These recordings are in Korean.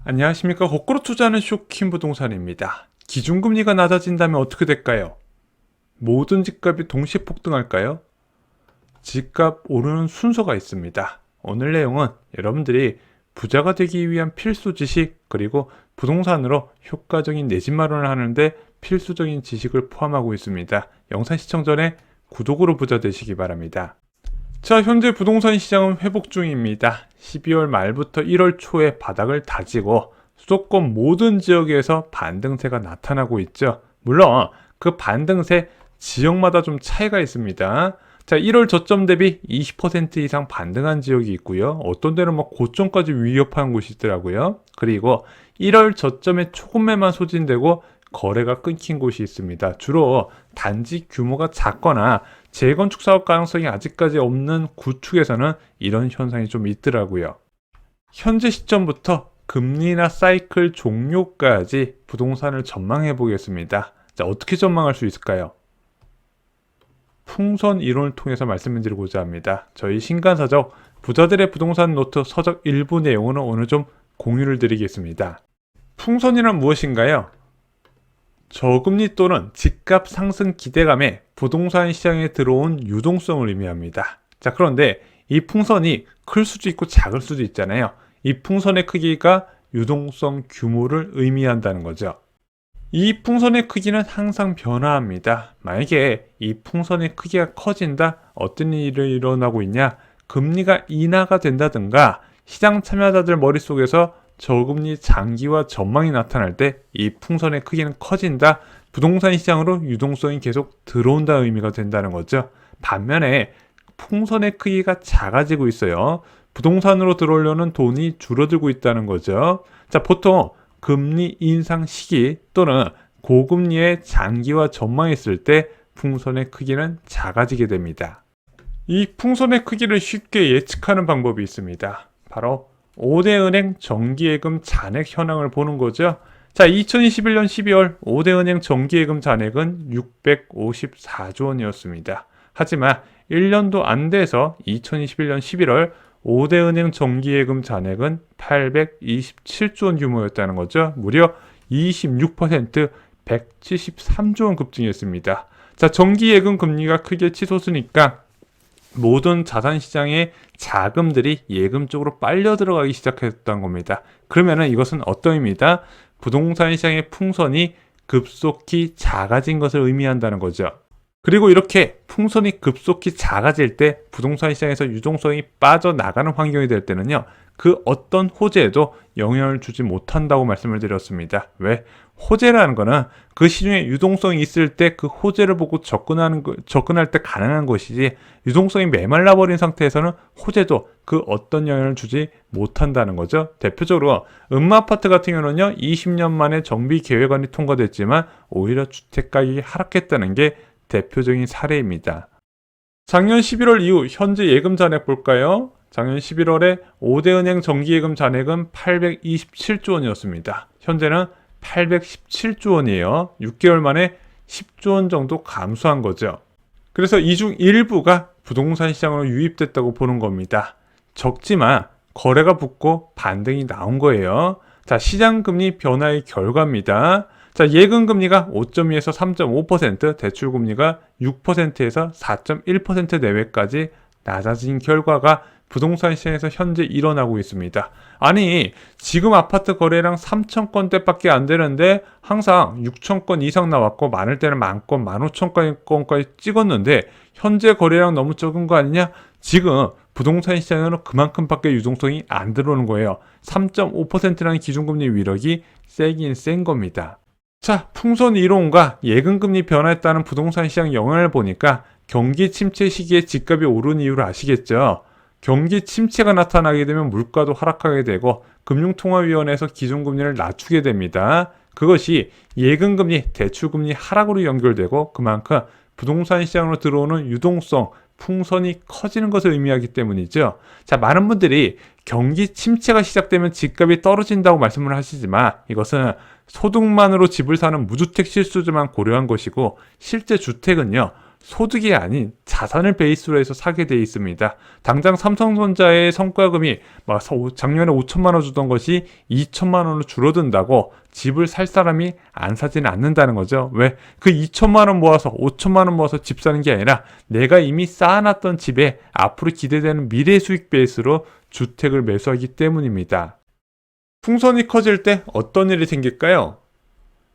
안녕하십니까. 거꾸로 투자하는 쇼킹 부동산입니다. 기준금리가 낮아진다면 어떻게 될까요? 모든 집값이 동시에 폭등할까요? 집값 오르는 순서가 있습니다. 오늘 내용은 여러분들이 부자가 되기 위한 필수 지식, 그리고 부동산으로 효과적인 내 집 마련을 하는데 필수적인 지식을 포함하고 있습니다. 영상 시청 전에 구독으로 부자 되시기 바랍니다. 자, 현재 부동산 시장은 회복 중입니다. 12월 말부터 1월 초에 바닥을 다지고 수도권 모든 지역에서 반등세가 나타나고 있죠. 물론 그 반등세 지역마다 좀 차이가 있습니다. 자, 1월 저점 대비 20% 이상 반등한 지역이 있고요. 어떤 데는 고점까지 위협하는 곳이 있더라고요. 그리고 1월 저점에 초급매만 소진되고 거래가 끊긴 곳이 있습니다. 주로 단지 규모가 작거나 재건축 사업 가능성이 아직까지 없는 구축에서는 이런 현상이 좀 있더라고요. 현재 시점부터 금리나 사이클 종료까지 부동산을 전망해 보겠습니다. 자, 어떻게 전망할 수 있을까요? 풍선 이론을 통해서 말씀을 드리고자 합니다. 저희 신간사적 부자들의 부동산 노트 서적 일부 내용은 오늘 좀 공유를 드리겠습니다. 풍선이란 무엇인가요? 저금리 또는 집값 상승 기대감에 부동산 시장에 들어온 유동성을 의미합니다. 자, 그런데 이 풍선이 클 수도 있고 작을 수도 있잖아요. 이 풍선의 크기가 유동성 규모를 의미한다는 거죠. 이 풍선의 크기는 항상 변화합니다. 만약에 이 풍선의 크기가 커진다, 어떤 일이 일어나고 있냐? 금리가 인하가 된다든가 시장 참여자들 머릿속에서 저금리 장기화 전망이 나타날 때 이 풍선의 크기는 커진다, 부동산 시장으로 유동성이 계속 들어온다 의미가 된다는 거죠. 반면에 풍선의 크기가 작아지고 있어요. 부동산으로 들어오려는 돈이 줄어들고 있다는 거죠. 자, 보통 금리 인상 시기 또는 고금리의 장기화 전망이 있을 때 풍선의 크기는 작아지게 됩니다. 이 풍선의 크기를 쉽게 예측하는 방법이 있습니다. 바로 5대 은행 정기예금 잔액 현황을 보는 거죠. 자, 2021년 12월 5대 은행 정기예금 잔액은 654조 원이었습니다. 하지만 1년도 안 돼서 2021년 11월 5대 은행 정기예금 잔액은 827조 원 규모였다는 거죠. 무려 26% 173조 원 급증했습니다. 자, 정기예금 금리가 크게 치솟으니까 모든 자산시장의 자금들이 예금 쪽으로 빨려 들어가기 시작했던 겁니다. 그러면은 이것은 어떤 의미다? 부동산 시장의 풍선이 급속히 작아진 것을 의미한다는 거죠. 그리고 이렇게 풍선이 급속히 작아질 때 부동산 시장에서 유동성이 빠져나가는 환경이 될 때는요, 그 어떤 호재에도 영향을 주지 못한다고 말씀을 드렸습니다. 왜? 호재라는 거는 그 시중에 유동성이 있을 때 그 호재를 보고 접근할 때 가능한 것이지, 유동성이 메말라 버린 상태에서는 호재도 그 어떤 영향을 주지 못한다는 거죠. 대표적으로 음마아파트 같은 경우는요, 20년 만에 정비 계획안이 통과됐지만 오히려 주택 가격이 하락했다는 게 대표적인 사례입니다. 작년 11월 이후 현재 예금 잔액 볼까요? 작년 11월에 5대 은행 정기예금 잔액은 827조 원이었습니다. 현재는 817조 원이에요. 6개월 만에 10조 원 정도 감소한 거죠. 그래서 이 중 일부가 부동산 시장으로 유입됐다고 보는 겁니다. 적지만 거래가 붙고 반등이 나온 거예요. 자, 시장금리 변화의 결과입니다. 자, 예금금리가 5.2에서 3.5%, 대출금리가 6%에서 4.1% 내외까지 낮아진 결과가 부동산 시장에서 현재 일어나고 있습니다. 아니, 지금 아파트 거래량 3,000건대밖에 안 되는데 항상 6,000건 이상 나왔고 많을 때는 10,000건, 15,000건까지 찍었는데 현재 거래량 너무 적은 거 아니냐? 지금 부동산 시장에는 그만큼밖에 유동성이 안 들어오는 거예요. 3.5%라는 기준금리 위력이 세긴 센 겁니다. 자, 풍선 이론과 예금금리 변화에 따른 부동산 시장 영향을 보니까 경기 침체 시기에 집값이 오르는 이유를 아시겠죠? 경기 침체가 나타나게 되면 물가도 하락하게 되고 금융통화위원회에서 기준금리를 낮추게 됩니다. 그것이 예금금리, 대출금리 하락으로 연결되고 그만큼 부동산 시장으로 들어오는 유동성, 풍선이 커지는 것을 의미하기 때문이죠. 자, 많은 분들이 경기 침체가 시작되면 집값이 떨어진다고 말씀을 하시지만 이것은 소득만으로 집을 사는 무주택 실수요자만 고려한 것이고 실제 주택은요, 소득이 아닌 자산을 베이스로 해서 사게 돼 있습니다. 당장 삼성전자의 성과금이 작년에 5천만 원 주던 것이 2천만 원으로 줄어든다고 집을 살 사람이 안 사지는 않는다는 거죠. 왜? 그 2천만 원 모아서 5천만 원 모아서 집 사는 게 아니라 내가 이미 쌓아놨던 집에 앞으로 기대되는 미래 수익 베이스로 주택을 매수하기 때문입니다. 풍선이 커질 때 어떤 일이 생길까요?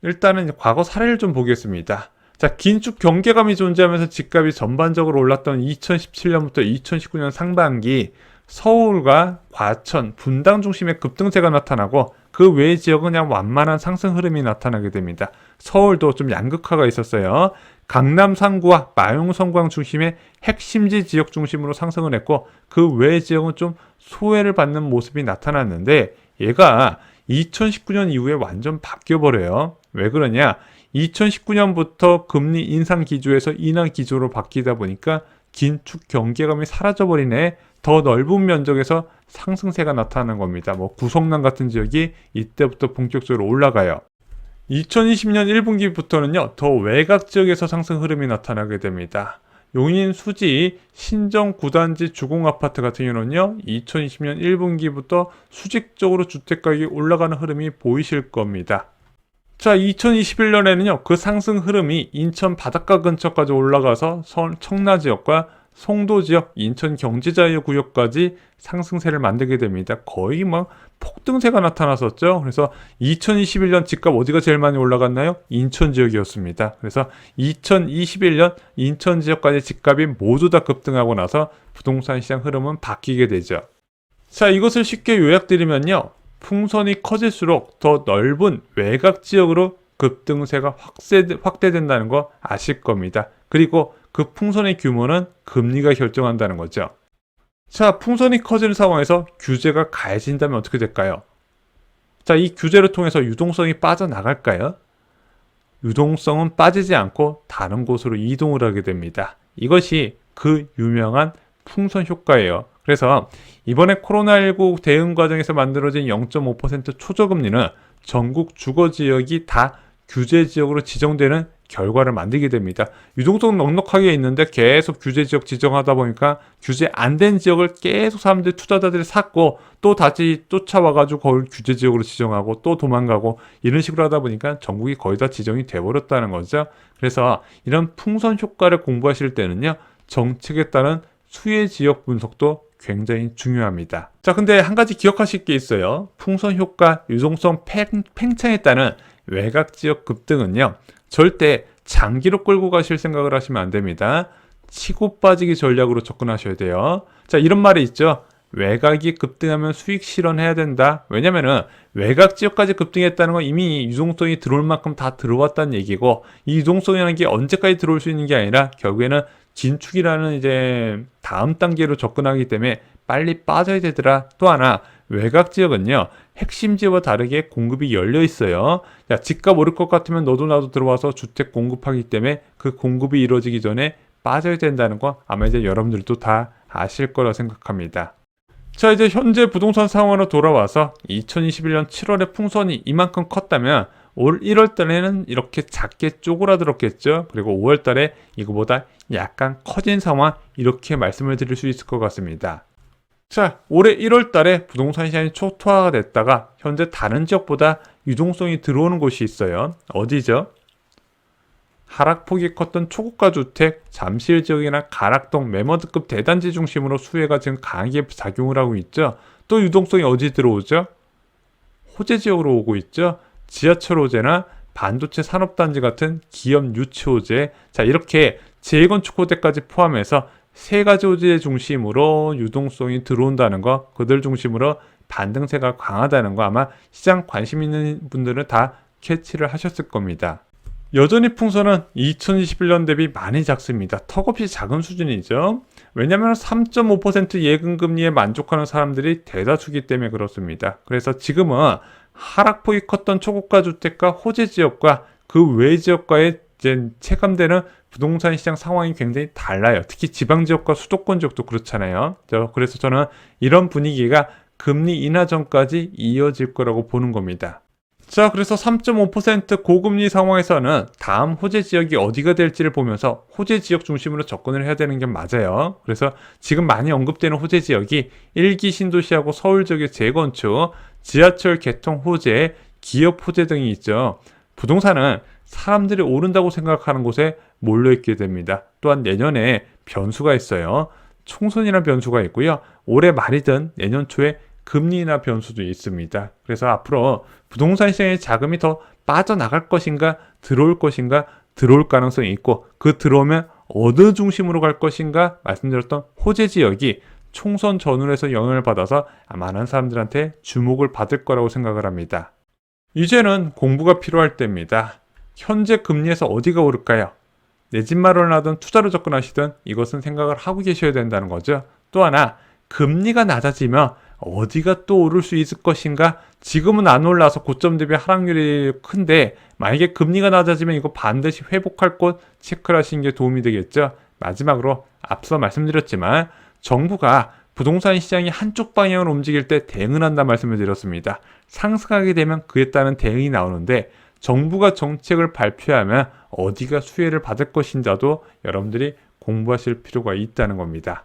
일단은 과거 사례를 좀 보겠습니다. 자, 긴축 경계감이 존재하면서 집값이 전반적으로 올랐던 2017년부터 2019년 상반기 서울과 과천, 분당 중심의 급등세가 나타나고 그 외의 지역은 그냥 완만한 상승 흐름이 나타나게 됩니다. 서울도 좀 양극화가 있었어요. 강남 상구와 마용 성광 중심의 핵심지 지역 중심으로 상승을 했고 그 외의 지역은 좀 소외를 받는 모습이 나타났는데 얘가 2019년 이후에 완전 바뀌어버려요. 왜 그러냐? 2019년부터 금리 인상 기조에서 인하 기조로 바뀌다 보니까 긴축 경계감이 사라져버리네. 더 넓은 면적에서 상승세가 나타나는 겁니다. 구성남 같은 지역이 이때부터 본격적으로 올라가요. 2020년 1분기부터는요, 더 외곽 지역에서 상승 흐름이 나타나게 됩니다. 용인, 수지, 신정 9단지 주공아파트 같은 경우는요, 2020년 1분기부터 수직적으로 주택가격이 올라가는 흐름이 보이실 겁니다. 자, 2021년에는요, 그 상승 흐름이 인천 바닷가 근처까지 올라가서 청라 지역과 송도 지역, 인천 경제자유구역까지 상승세를 만들게 됩니다. 거의 폭등세가 나타났었죠. 그래서 2021년 집값 어디가 제일 많이 올라갔나요? 인천 지역이었습니다. 그래서 2021년 인천 지역까지 집값이 모두 다 급등하고 나서 부동산 시장 흐름은 바뀌게 되죠. 자, 이것을 쉽게 요약드리면요. 풍선이 커질수록 더 넓은 외곽 지역으로 급등세가 확대된다는 거 아실 겁니다. 그리고 그 풍선의 규모는 금리가 결정한다는 거죠. 자, 풍선이 커지는 상황에서 규제가 가해진다면 어떻게 될까요? 자, 이 규제를 통해서 유동성이 빠져나갈까요? 유동성은 빠지지 않고 다른 곳으로 이동을 하게 됩니다. 이것이 그 유명한 풍선 효과예요. 그래서 이번에 코로나19 대응 과정에서 만들어진 0.5% 초저금리는 전국 주거지역이 다 규제지역으로 지정되는 결과를 만들게 됩니다. 유동성 넉넉하게 있는데 계속 규제지역 지정하다 보니까 규제 안 된 지역을 계속 사람들이 투자자들이 샀고 또 다시 쫓아와가지고 거기 규제지역으로 지정하고 또 도망가고 이런 식으로 하다 보니까 전국이 거의 다 지정이 돼버렸다는 거죠. 그래서 이런 풍선 효과를 공부하실 때는요, 정책에 따른 수혜 지역 분석도 굉장히 중요합니다. 자, 근데 한 가지 기억하실 게 있어요. 풍선 효과, 유동성 팽창에 따른 외곽 지역 급등은요, 절대 장기로 끌고 가실 생각을 하시면 안 됩니다. 치고 빠지기 전략으로 접근하셔야 돼요. 자, 이런 말이 있죠. 외곽이 급등하면 수익 실현해야 된다. 왜냐면은 외곽 지역까지 급등했다는 건 이미 유동성이 들어올 만큼 다 들어왔다는 얘기고, 이 유동성이라는 게 언제까지 들어올 수 있는 게 아니라 결국에는 긴축이라는 이제 다음 단계로 접근하기 때문에 빨리 빠져야 되더라. 또 하나, 외곽 지역은요, 핵심지와 다르게 공급이 열려 있어요. 야, 집값 오를 것 같으면 너도 나도 들어와서 주택 공급하기 때문에 그 공급이 이루어지기 전에 빠져야 된다는 거 아마 이제 여러분들도 다 아실 거라 생각합니다. 자, 이제 현재 부동산 상황으로 돌아와서 2021년 7월에 풍선이 이만큼 컸다면 올 1월 달에는 이렇게 작게 쪼그라들었겠죠. 그리고 5월 달에 이거보다 약간 커진 상황, 이렇게 말씀을 드릴 수 있을 것 같습니다. 자, 올해 1월 달에 부동산 시장이 초토화가 됐다가 현재 다른 지역보다 유동성이 들어오는 곳이 있어요. 어디죠? 하락폭이 컸던 초고가 주택, 잠실 지역이나 가락동, 매머드급 대단지 중심으로 수혜가 지금 강하게 작용을 하고 있죠. 또 유동성이 어디 들어오죠? 호재 지역으로 오고 있죠. 지하철 호재나 반도체 산업단지 같은 기업 유치 호재. 자, 이렇게 재건축 호재까지 포함해서 세 가지 호재 중심으로 유동성이 들어온다는 거, 그들 중심으로 반등세가 강하다는 거 아마 시장 관심 있는 분들은 다 캐치를 하셨을 겁니다. 여전히 풍선은 2021년 대비 많이 작습니다. 턱없이 작은 수준이죠. 왜냐하면 3.5% 예금금리에 만족하는 사람들이 대다수기 때문에 그렇습니다. 그래서 지금은 하락폭이 컸던 초고가 주택과 호재 지역과 그 외 지역과의 이제 체감되는 부동산 시장 상황이 굉장히 달라요. 특히 지방 지역과 수도권 지역도 그렇잖아요. 그래서 저는 이런 분위기가 금리 인하 전까지 이어질 거라고 보는 겁니다. 자, 그래서 3.5% 고금리 상황에서는 다음 호재 지역이 어디가 될지를 보면서 호재 지역 중심으로 접근을 해야 되는 게 맞아요. 그래서 지금 많이 언급되는 호재 지역이 1기 신도시하고 서울 지역의 재건축, 지하철 개통 호재, 기업 호재 등이 있죠. 부동산은 사람들이 오른다고 생각하는 곳에 몰려있게 됩니다. 또한 내년에 변수가 있어요. 총선이라는 변수가 있고요. 올해 말이든 내년 초에 금리 인하 변수도 있습니다. 그래서 앞으로 부동산 시장의 자금이 더 빠져나갈 것인가, 들어올 것인가, 들어올 가능성이 있고, 그 들어오면 어느 중심으로 갈 것인가 말씀드렸던 호재 지역이 총선 전후에서 영향을 받아서 많은 사람들한테 주목을 받을 거라고 생각을 합니다. 이제는 공부가 필요할 때입니다. 현재 금리에서 어디가 오를까요? 내 집 마련을 하든 투자로 접근하시든 이것은 생각을 하고 계셔야 된다는 거죠. 또 하나, 금리가 낮아지면 어디가 또 오를 수 있을 것인가? 지금은 안 올라서 고점 대비 하락률이 큰데 만약에 금리가 낮아지면 이거 반드시 회복할 곳 체크를 하시는 게 도움이 되겠죠. 마지막으로 앞서 말씀드렸지만 정부가 부동산 시장이 한쪽 방향으로 움직일 때 대응을 한다는 말씀을 드렸습니다. 상승하게 되면 그에 따른 대응이 나오는데 정부가 정책을 발표하면 어디가 수혜를 받을 것인지도 여러분들이 공부하실 필요가 있다는 겁니다.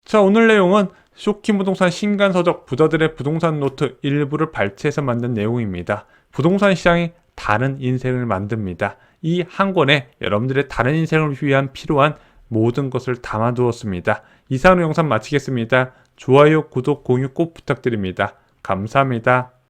자, 오늘 내용은 쇼킹 부동산 신간서적 부자들의 부동산 노트 일부를 발췌해서 만든 내용입니다. 부동산 시장이 다른 인생을 만듭니다. 이 한 권에 여러분들의 다른 인생을 위한 필요한 모든 것을 담아두었습니다. 이상으로 영상 마치겠습니다. 좋아요, 구독, 공유 꼭 부탁드립니다. 감사합니다.